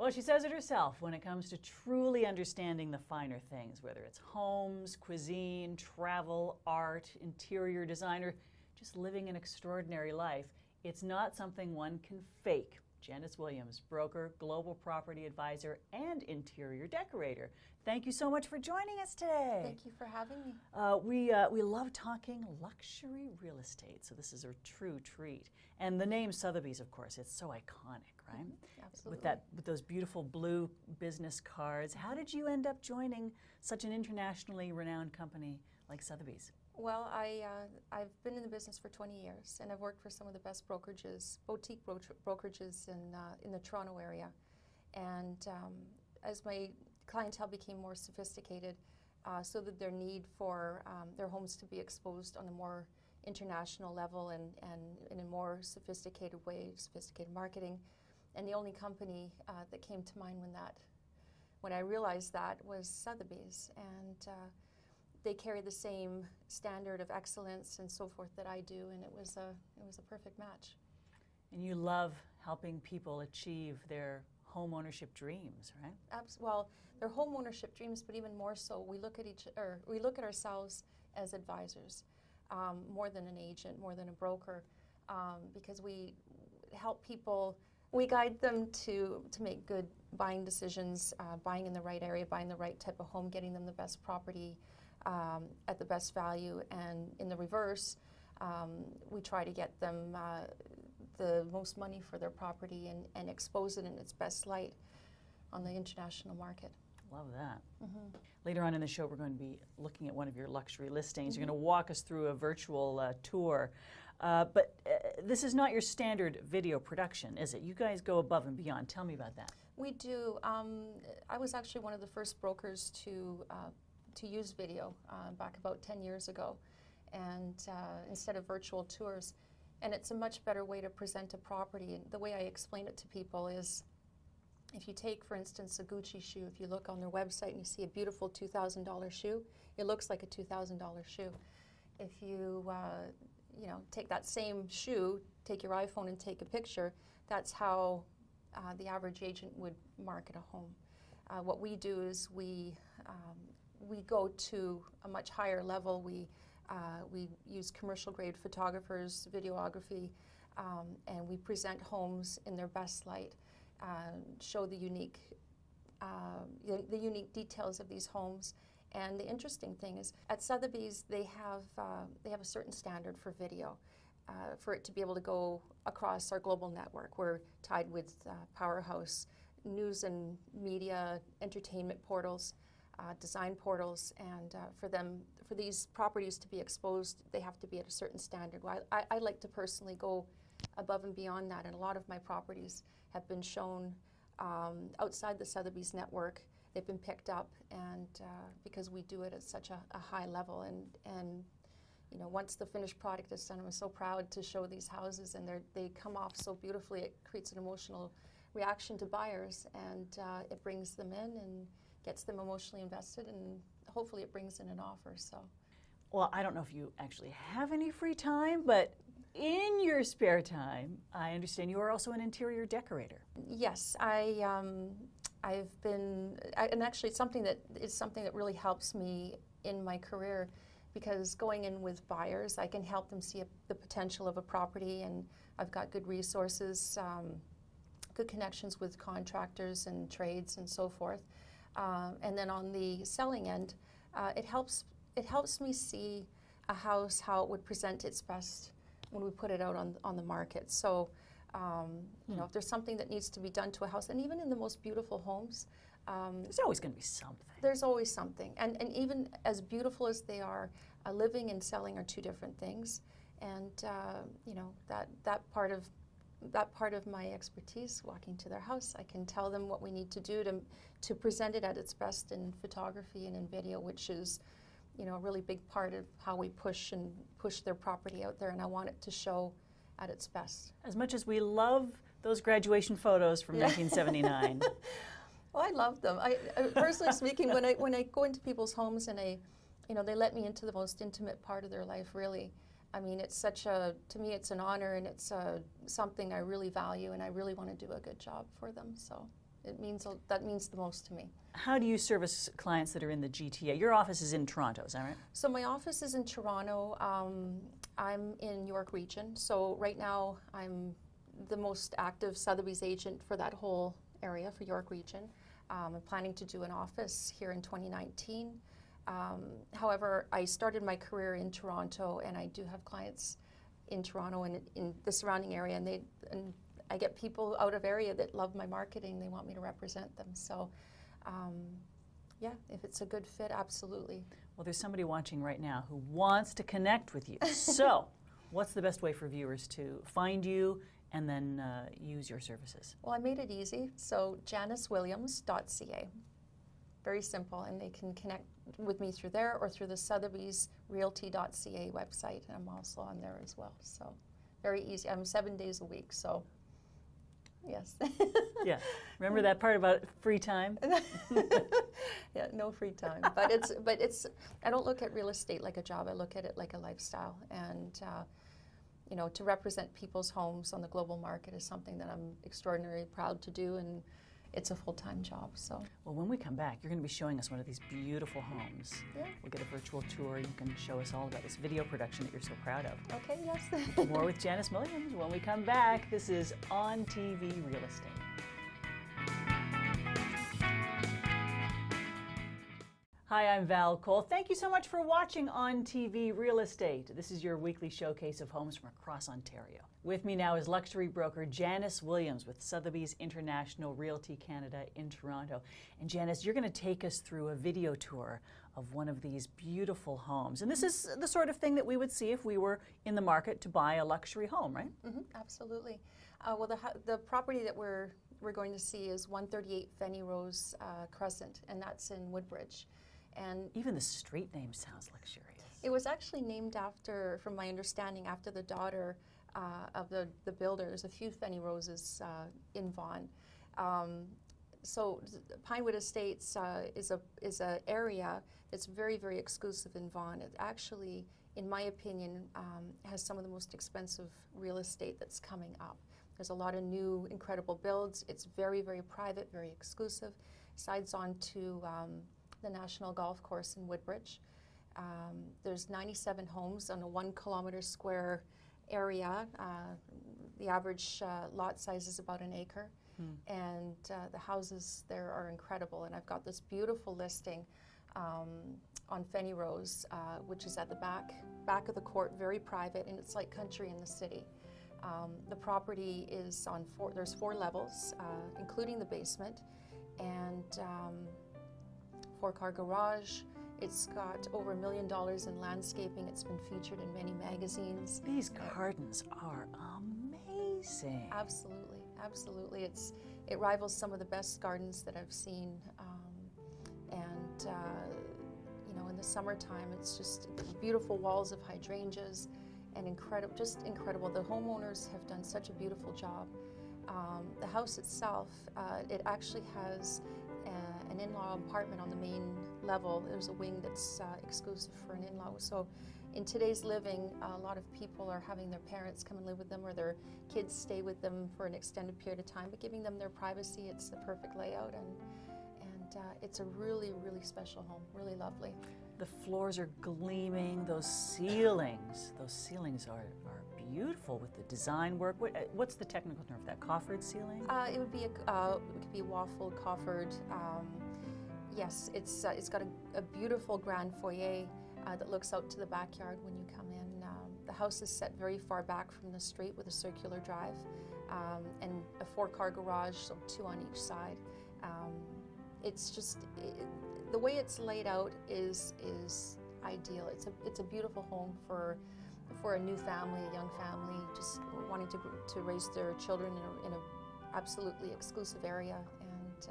Well, she says it herself, when it comes to truly understanding the finer things, whether it's homes, cuisine, travel, art, interior design, or just living an extraordinary life, it's not something one can fake. Janice Williams, broker, global property advisor, and interior decorator. Thank you so much for joining us today. Thank you for having me. We love talking luxury real estate, so this is a true treat. And the name Sotheby's, of course, it's so iconic, right? Absolutely. With those beautiful blue business cards. How did you end up joining such an internationally renowned company like Sotheby's? Well, I've been in the business for 20 years, and I've worked for some of the best brokerages, boutique brokerages in the Toronto area. And as my clientele became more sophisticated, so that their need for their homes to be exposed on a more international level and in a more sophisticated way, sophisticated marketing. And the only company that came to mind when I realized that was Sotheby's. And they carry the same standard of excellence and so forth that I do, and it was a perfect match. And you love helping people achieve their home ownership dreams, right? Well, their home ownership dreams, but even more so, we look at ourselves as advisors, more than an agent, more than a broker, because we help people. We guide them to make good buying decisions, buying in the right area, buying the right type of home, getting them the best property at the best value, and in the reverse, we try to get them the most money for their property and expose it in its best light on the international market. Love that. Mm-hmm. Later on in the show, we're going to be looking at one of your luxury listings. Mm-hmm. You're going to walk us through a virtual tour. But this is not your standard video production, is it? You guys go above and beyond. Tell me about that. We do. I was actually one of the first brokers to use video back about 10 years ago, and instead of virtual tours. And it's a much better way to present a property. And the way I explain it to people is, if you take, for instance, a Gucci shoe, if you look on their website and you see a beautiful $2,000 shoe, it looks like a $2,000 shoe. If you take that same shoe, take your iPhone and take a picture, that's how the average agent would market a home. What we do is we go to a much higher level. We use commercial grade photographers, videography, and we present homes in their best light, show the unique details of these homes. And the interesting thing is, at Sotheby's, they have a certain standard for video. For it to be able to go across our global network, we're tied with powerhouse news and media, entertainment portals, design portals, and for these properties to be exposed, they have to be at a certain standard. Well, I like to personally go above and beyond that, and a lot of my properties have been shown outside the Sotheby's network. They've been picked up, and because we do it at such a high level, and once the finished product is done, I'm so proud to show these houses, and they come off so beautifully. It creates an emotional reaction to buyers, and it brings them in and gets them emotionally invested, and hopefully it brings in an offer. So, well, I don't know if you actually have any free time, but in your spare time, I understand you are also an interior decorator. Yes, I've been, and actually it's something that really helps me in my career, because going in with buyers, I can help them see the potential of a property, and I've got good resources, good connections with contractors and trades and so forth. And then on the selling end, it helps me see a house, how it would present its best when we put it out on the market. So, if there's something that needs to be done to a house, and even in the most beautiful homes, there's always going to be something. There's always something, and even as beautiful as they are, living and selling are two different things. And that part of my expertise, walking to their house, I can tell them what we need to do to present it at its best in photography and in video, which is, a really big part of how we push their property out there, and I want it to show at its best. As much as we love those graduation photos from 1979. Well, I love them. I personally speaking, when I go into people's homes and they let me into the most intimate part of their life, really. I mean, to me, it's an honor, and it's something I really value, and I really want to do a good job for them. So. That means the most to me. How do you service clients that are in the GTA? Your office is in Toronto, is that right? So my office is in Toronto. I'm in York Region. So right now I'm the most active Sotheby's agent for that whole area for York Region. I'm planning to do an office here in 2019. However, I started my career in Toronto, and I do have clients in Toronto and in the surrounding area, and I get people out of area that love my marketing. They want me to represent them. So, yeah, if it's a good fit, absolutely. Well, there's somebody watching right now who wants to connect with you. So, what's the best way for viewers to find you and then use your services? Well, I made it easy. So, janicewilliams.ca. Very simple, and they can connect with me through there or through the Sotheby's Realty.ca website, and I'm also on there as well. So, very easy. I'm 7 days a week, so yes. Yeah. Remember that part about free time? Yeah, no free time. But it's. I don't look at real estate like a job. I look at it like a lifestyle, and you know, to represent people's homes on the global market is something that I'm extraordinarily proud to do, and it's a full-time job. So. Well, when we come back, you're going to be showing us one of these beautiful homes. Yeah. We'll get a virtual tour. You can show us all about this video production that you're so proud of. Okay. Yes. More with Janice Williams when we come back. This is On TV Real Estate. Hi, I'm Val Cole. Thank you so much for watching On TV Real Estate. This is your weekly showcase of homes from across Ontario. With me now is luxury broker Janice Williams with Sotheby's International Realty Canada in Toronto. And Janice, you're going to take us through a video tour of one of these beautiful homes. And this is the sort of thing that we would see if we were in the market to buy a luxury home, right? Mm-hmm, absolutely. Well, the property that we're going to see is 138 Fenyrose Crescent, and that's in Woodbridge. And even the street name sounds luxurious. It was actually named after, from my understanding, after the daughter of the builder. There's a few Fenyroses in Vaughan. So Pinewood Estates is an area that's very, very exclusive in Vaughan. It actually, in my opinion, has some of the most expensive real estate that's coming up. There's a lot of new, incredible builds. It's very, very private, very exclusive. Sides on to the National Golf Course in Woodbridge. There's 97 homes on a 1 kilometer square area. The average lot size is about an acre. And the houses there are incredible. And I've got this beautiful listing on Fenyrose, which is at the back of the court, very private, and it's like country in the city. The property is on there's 4 levels, including the basement, and 4-car garage. It's got over $1 million in landscaping. It's been featured in many magazines. These gardens are amazing. Absolutely, absolutely. It rivals some of the best gardens that I've seen. You know, in the summertime, it's just beautiful walls of hydrangeas and just incredible. The homeowners have done such a beautiful job. The house itself, it actually has an in-law apartment on the main level. There's a wing that's exclusive for an in-law. So in today's living, a lot of people are having their parents come and live with them, or their kids stay with them for an extended period of time, but giving them their privacy. It's the perfect layout, and it's a really, really special home, really lovely. The floors are gleaming. Those ceilings are beautiful with the design work. What's the technical term for that? Coffered ceiling? It could be waffle coffered. Yes, it's got a beautiful grand foyer that looks out to the backyard when you come in. The house is set very far back from the street with a circular drive, and a 4-car garage, so 2 on each side. It's just the way it's laid out is ideal. It's a beautiful home for a new family, a young family, just wanting to raise their children in a absolutely exclusive area, and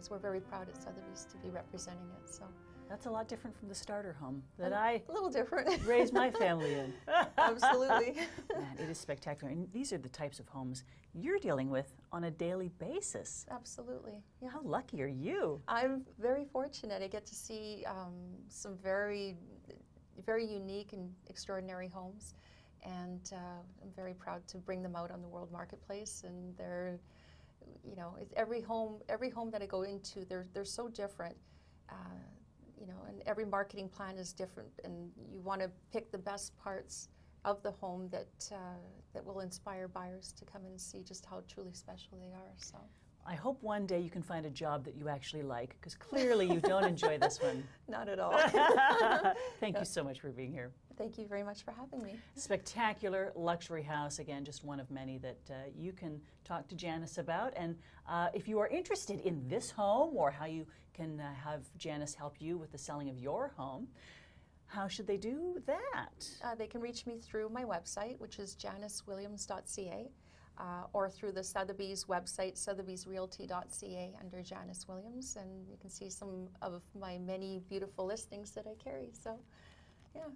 we're very proud at Sotheby's to be representing it. So that's a lot different from the starter home that a little different. raised my family in. Absolutely. Man, it is spectacular. And these are the types of homes you're dealing with on a daily basis. Absolutely. Yeah. How lucky are you? I'm very fortunate. I get to see some very, very unique and extraordinary homes, and I'm very proud to bring them out on the world marketplace. And you know, every home that I go into, they're so different. You know, and every marketing plan is different, and you want to pick the best parts of the home that will inspire buyers to come and see just how truly special they are. So I hope one day you can find a job that you actually like, because clearly you don't enjoy this one. Not at all. Thank you so much for being here. Thank you very much for having me. Spectacular luxury house, again, just one of many that you can talk to Janice about. And if you are interested in this home, or how you can have Janice help you with the selling of your home, how should they do that? They can reach me through my website, which is janicewilliams.ca, or through the Sotheby's website, sothebysrealty.ca, under Janice Williams, and you can see some of my many beautiful listings that I carry. So